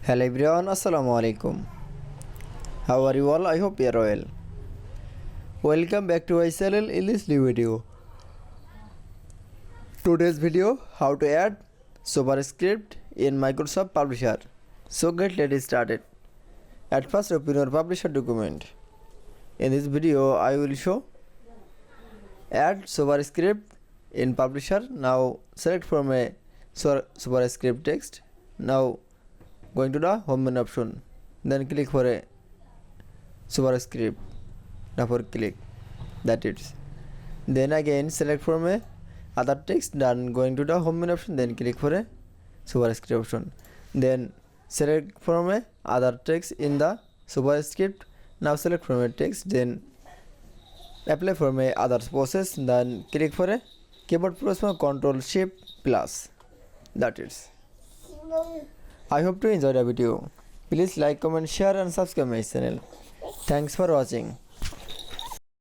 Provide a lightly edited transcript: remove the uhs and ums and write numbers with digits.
Hello everyone, Assalamu alaikum. How are you all? I hope you are well. Welcome back to my channel in this new video. Today's video, how to add superscript in Microsoft Publisher. So let's start it. At first open your Publisher document. In this video, I will show add superscript in Publisher. Now select from a superscript text. Now going to the home menu option, then click for a superscript. Now for click, that is. Then again select from a other text, then going to the home menu option, then click for a superscript option. Then select from a other text in the superscript. Now select from a text, then apply from a other process, then click for a keyboard press for Ctrl Shift plus. That is. I hope to enjoy the video. Please like, comment, share and subscribe my channel. Thanks for watching.